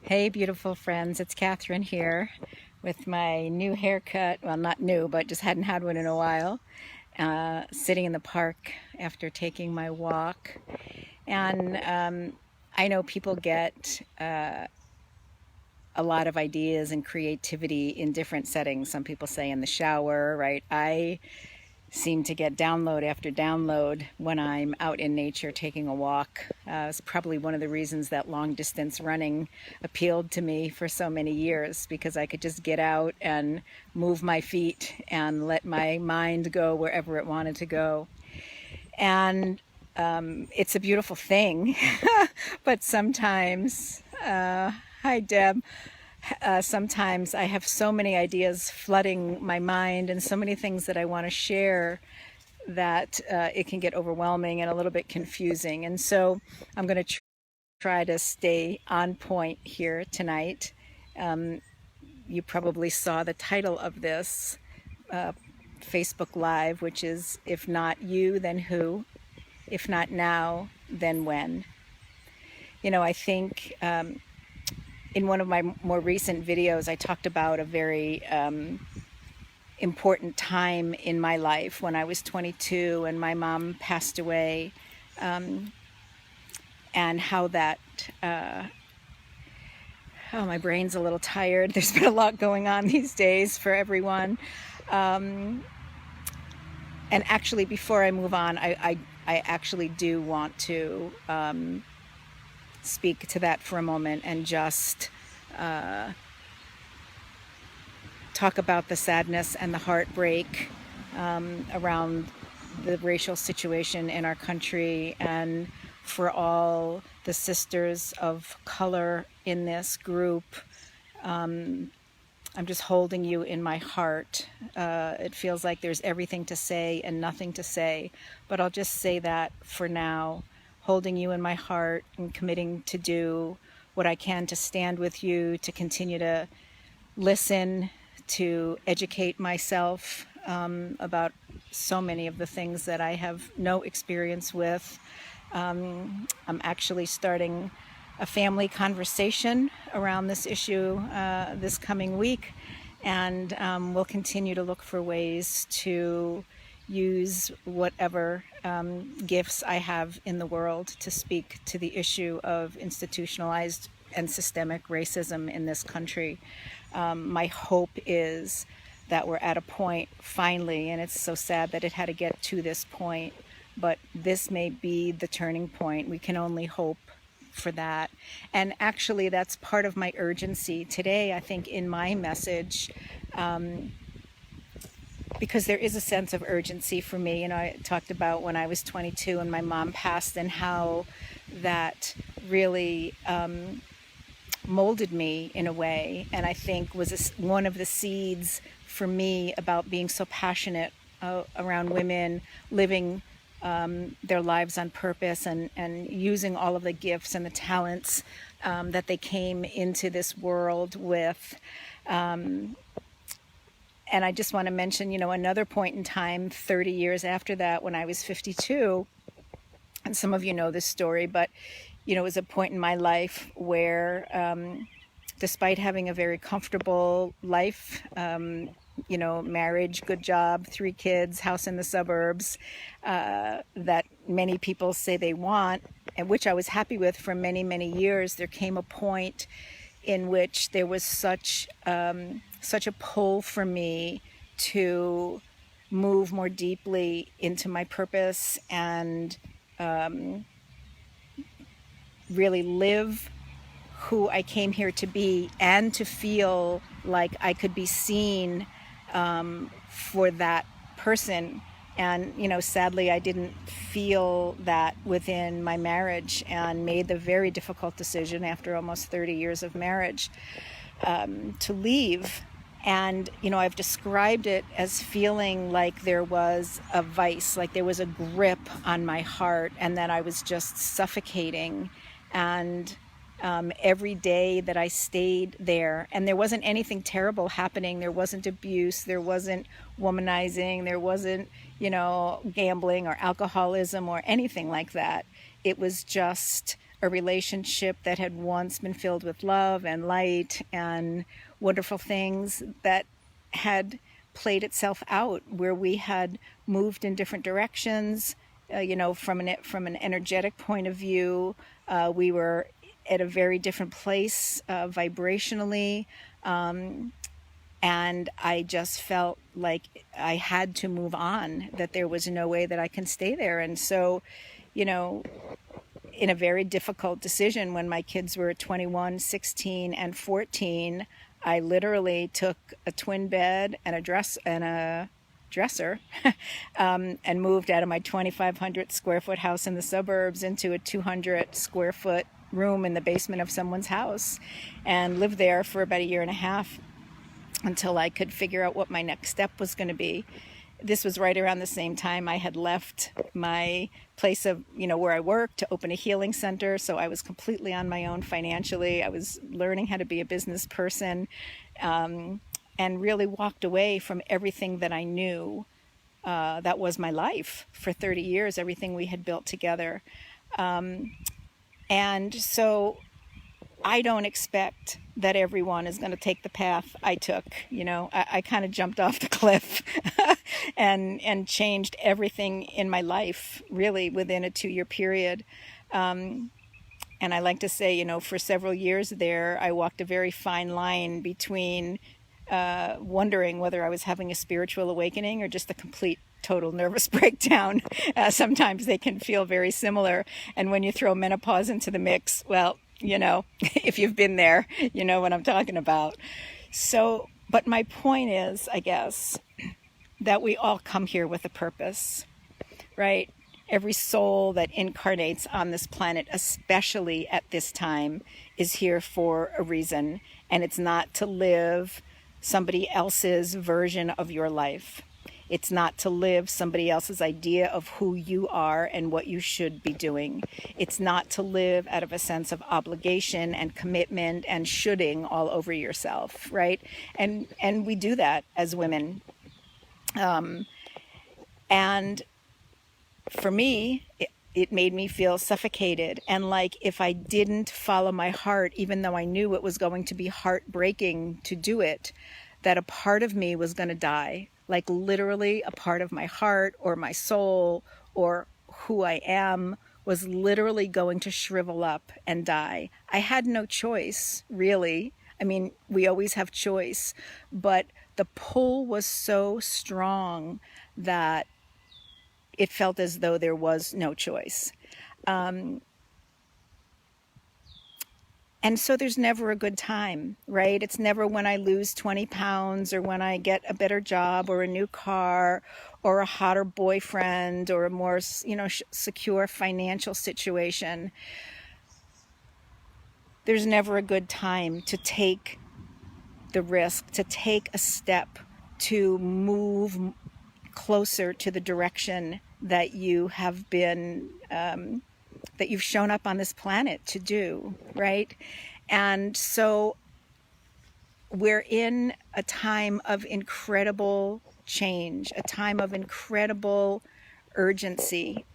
Hey, beautiful friends, it's Catherine here with my new haircut. Well, not new, but just hadn't had one in a while. Sitting in the park after taking my walk. And I know people get a lot of ideas and creativity in different settings. Some people say in the shower, right? I seem to get download after download when I'm out in nature taking a walk. It's probably one of the reasons that long distance running appealed to me for so many years, because I could just get out and move my feet and let my mind go wherever it wanted to go. And it's a beautiful thing, but sometimes, hi Deb, sometimes I have so many ideas flooding my mind and so many things that I want to share that it can get overwhelming and a little bit confusing. And so I'm going to try to stay on point here tonight. You probably saw the title of this Facebook Live, which is "If Not You, Then Who? If Not Now, Then When?" You know, I think in one of my more recent videos, I talked about a very important time in my life when I was 22 and my mom passed away, and how that, oh, my brain's a little tired. There's been a lot going on these days for everyone. And actually, before I move on, I actually do want to speak to that for a moment and just talk about the sadness and the heartbreak around the racial situation in our country, and for all the sisters of color in this group. I'm just holding you in my heart. It feels like there's everything to say and nothing to say, but I'll just say that for now. Holding you in my heart and committing to do what I can to stand with you, to continue to listen, to educate myself about so many of the things that I have no experience with. I'm actually starting a family conversation around this issue this coming week, and we'll continue to look for ways to use whatever gifts I have in the world to speak to the issue of institutionalized and systemic racism in this country. My hope is that we're at a point finally, and it's so sad that it had to get to this point, but this may be the turning point. We can only hope for that. And actually, that's part of my urgency today, I think, in my message, because there is a sense of urgency for me. You know, I talked about when I was 22 and my mom passed, and how that really molded me in a way, and I think was one of the seeds for me about being so passionate around women living their lives on purpose, and using all of the gifts and the talents that they came into this world with. And I just want to mention, you know, another point in time, 30 years after that, when I was 52, and some of you know this story, but, you know, it was a point in my life where, despite having a very comfortable life, you know, marriage, good job, 3 kids, house in the suburbs, that many people say they want, and which I was happy with for many, many years, there came a point in which there was such a pull for me to move more deeply into my purpose and really live who I came here to be, and to feel like I could be seen for that person. And, you know, sadly, I didn't feel that within my marriage, and made the very difficult decision after almost 30 years of marriage to leave. And, you know, I've described it as feeling like there was a vice, like there was a grip on my heart, and that I was just suffocating. And every day that I stayed there, and there wasn't anything terrible happening, there wasn't abuse, there wasn't womanizing, there wasn't, you know, gambling or alcoholism or anything like that. It was just a relationship that had once been filled with love and light and wonderful things that had played itself out, where we had moved in different directions. From an energetic point of view, we were at a very different place vibrationally, and I just felt like I had to move on, that there was no way that I can stay there. And so, in a very difficult decision when my kids were 21, 16, and 14, I literally took a twin bed and a dresser and moved out of my 2,500 square foot house in the suburbs into a 200 square foot room in the basement of someone's house, and lived there for about a year and a half until I could figure out what my next step was going to be. This was right around the same time I had left my place of, where I worked to open a healing center. So I was completely on my own financially. I was learning how to be a business person, and really walked away from everything that I knew that was my life for 30 years, everything we had built together. And so I don't expect that everyone is going to take the path I took. I kind of jumped off the cliff and changed everything in my life, really, within a 2-year period. And I like to say, for several years there, I walked a very fine line between wondering whether I was having a spiritual awakening or just a complete total nervous breakdown. Sometimes they can feel very similar. And when you throw menopause into the mix, well, if you've been there, you know what I'm talking about. So, but my point is, I guess, that we all come here with a purpose, right? Every soul that incarnates on this planet, especially at this time, is here for a reason. And it's not to live somebody else's version of your life. It's not to live somebody else's idea of who you are and what you should be doing. It's not to live out of a sense of obligation and commitment and shoulding all over yourself, right? And we do that as women. And for me, it made me feel suffocated. And like if I didn't follow my heart, even though I knew it was going to be heartbreaking to do it, that a part of me was going to die. Like literally a part of my heart or my soul or who I am was literally going to shrivel up and die. I had no choice, really. I mean, we always have choice, but the pull was so strong that it felt as though there was no choice. And so there's never a good time, right? It's never when I lose 20 pounds or when I get a better job or a new car or a hotter boyfriend or a more, secure financial situation. There's never a good time to take the risk, to take a step, to move closer to the direction that you have been that you've shown up on this planet to do, right? And so we're in a time of incredible change, a time of incredible urgency.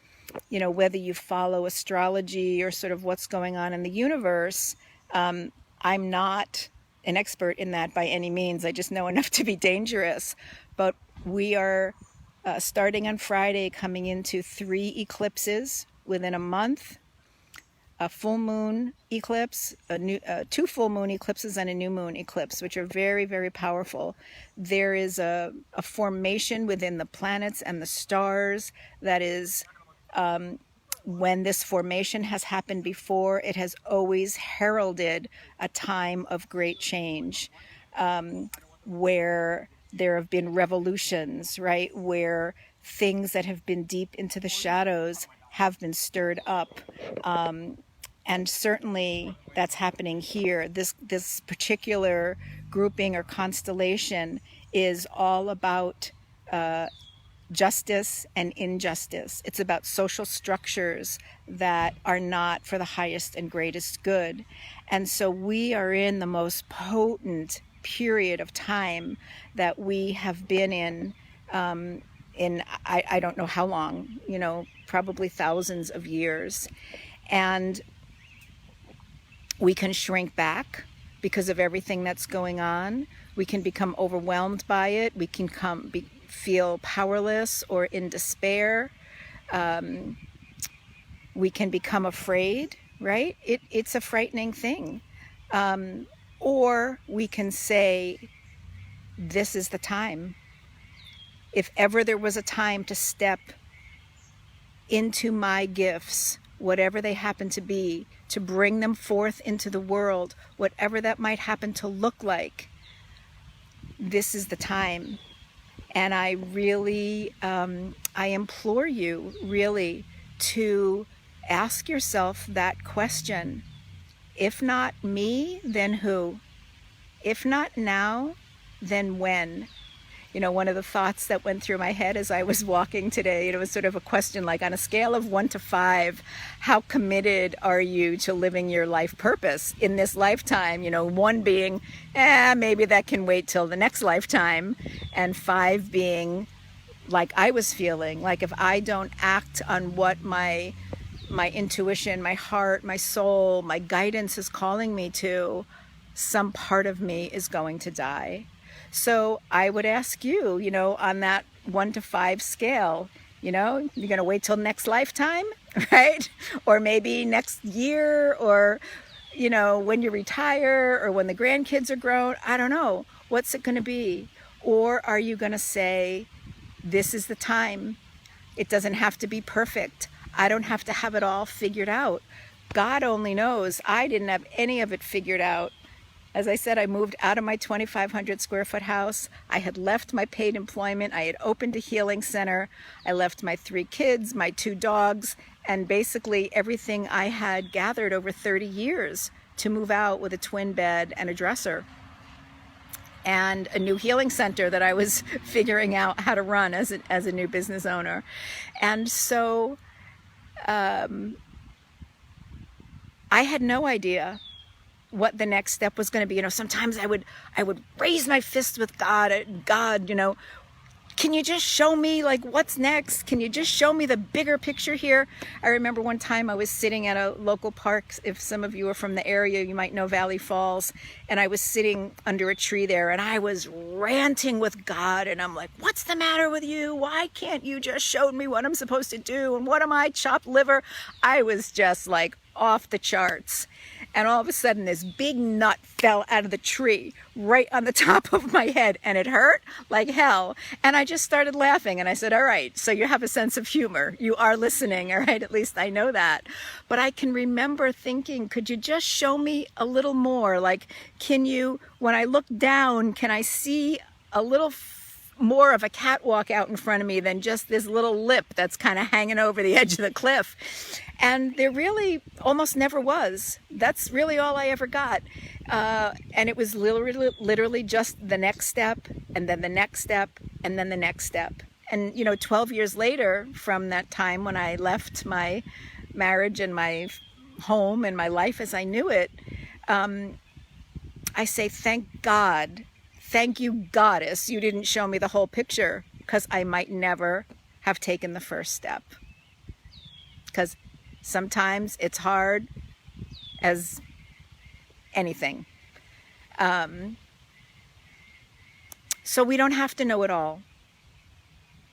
Whether you follow astrology or sort of what's going on in the universe, I'm not an expert in that by any means. I just know enough to be dangerous. But we are starting on Friday, coming into 3 eclipses within a month, a full moon eclipse, 2 full moon eclipses and a new moon eclipse, which are very, very powerful. There is a formation within the planets and the stars that is, when this formation has happened before, it has always heralded a time of great change, where there have been revolutions, right? Where things that have been deep into the shadows have been stirred up. And certainly that's happening here. This particular grouping or constellation is all about justice and injustice. It's about social structures that are not for the highest and greatest good. And so we are in the most potent period of time that we have been in I don't know how long, probably thousands of years. And We can shrink back because of everything that's going on. We can become overwhelmed by it. We can feel powerless or in despair. We can become afraid, right? It's a frightening thing. Or we can say, this is the time. If ever there was a time to step into my gifts, whatever they happen to be, to bring them forth into the world, whatever that might happen to look like, this is the time. And I really, I implore you really to ask yourself that question. If not me, then who? If not now, then when? You know, one of the thoughts that went through my head as I was walking today, it was sort of a question like, on a scale of 1 to 5, how committed are you to living your life purpose in this lifetime? You know, 1 being, maybe that can wait till the next lifetime, and 5 being like I was feeling, like if I don't act on what my intuition, my heart, my soul, my guidance is calling me to, some part of me is going to die. So I would ask you, you know, on that 1 to 5 scale, you know, you're going to wait till next lifetime, right? Or maybe next year, or, you know, when you retire, or when the grandkids are grown. I don't know. What's it going to be? Or are you going to say, this is the time? It doesn't have to be perfect. I don't have to have it all figured out. God only knows. I didn't have any of it figured out. As I said, I moved out of my 2,500 square foot house. I had left my paid employment. I had opened a healing center. I left my 3 kids, my 2 dogs, and basically everything I had gathered over 30 years to move out with a twin bed and a dresser. And a new healing center that I was figuring out how to run as a new business owner. And so I had no idea what the next step was going to be. You know, sometimes I would raise my fist with God. God, you know, can you just show me, like, what's next? Can you just show me the bigger picture here? I remember one time I was sitting at a local park. If some of you are from the area, you might know Valley Falls. And I was sitting under a tree there, and I was ranting with God. And I'm like, what's the matter with you? Why can't you just show me what I'm supposed to do? And what am I, chopped liver? I was just like off the charts. And all of a sudden, this big nut fell out of the tree right on the top of my head, and it hurt like hell. And I just started laughing, and I said, all right, so you have a sense of humor. You are listening, all right? At least I know that. But I can remember thinking, could you just show me a little more? Like, can you, when I look down, can I see a little more of a catwalk out in front of me than just this little lip that's kind of hanging over the edge of the cliff? And there really almost never was. That's really all I ever got. And it was literally just the next step, and then the next step, and then the next step. And, you know, 12 years later from that time when I left my marriage and my home and my life as I knew it, I say, thank God. Thank you, Goddess, you didn't show me the whole picture, because I might never have taken the first step. Because sometimes it's hard as anything. So we don't have to know it all.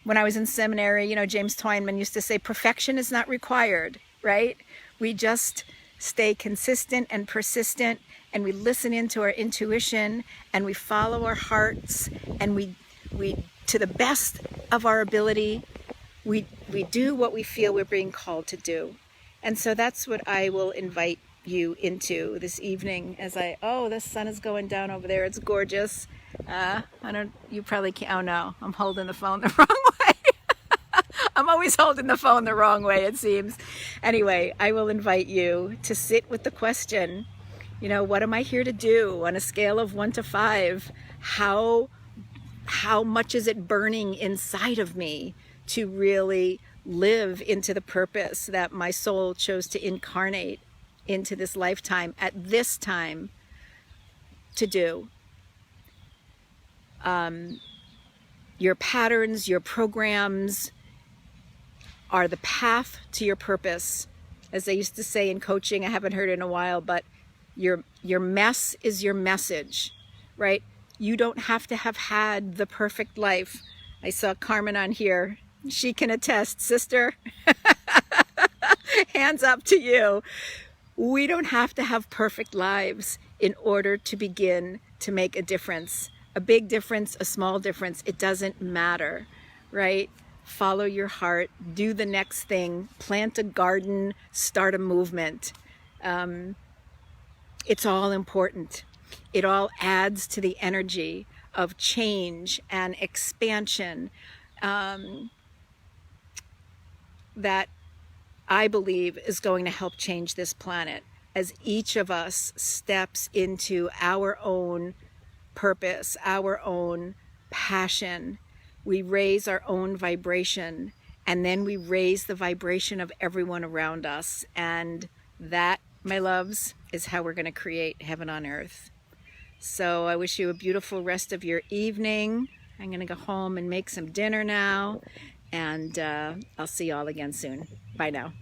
When I was in seminary, you know, James Twyman used to say, perfection is not required, right? We just stay consistent and persistent, and we listen into our intuition, and we follow our hearts, and we to the best of our ability, we do what we feel we're being called to do. And so that's what I will invite you into this evening as the sun is going down over there. It's gorgeous. You probably can't, oh no, I'm holding the phone the wrong way. I'm always holding the phone the wrong way, it seems. Anyway, I will invite you to sit with the question, you know, what am I here to do on a scale of 1 to 5? How much is it burning inside of me to really live into the purpose that my soul chose to incarnate into this lifetime at this time to do? Your patterns, your programs are the path to your purpose. As they used to say in coaching, I haven't heard it in a while, but Your mess is your message, right? You don't have to have had the perfect life. I saw Carmen on here. She can attest, sister. Hands up to you. We don't have to have perfect lives in order to begin to make a difference. A big difference, a small difference, it doesn't matter, right? Follow your heart, do the next thing, plant a garden, start a movement. It's all important. It all adds to the energy of change and expansion that I believe is going to help change this planet as each of us steps into our own purpose, our own passion. We raise our own vibration, and then we raise the vibration of everyone around us. And that, my loves, is how we're going to create heaven on earth. So I wish you a beautiful rest of your evening. I'm going to go home and make some dinner now, and I'll see you all again soon. Bye now.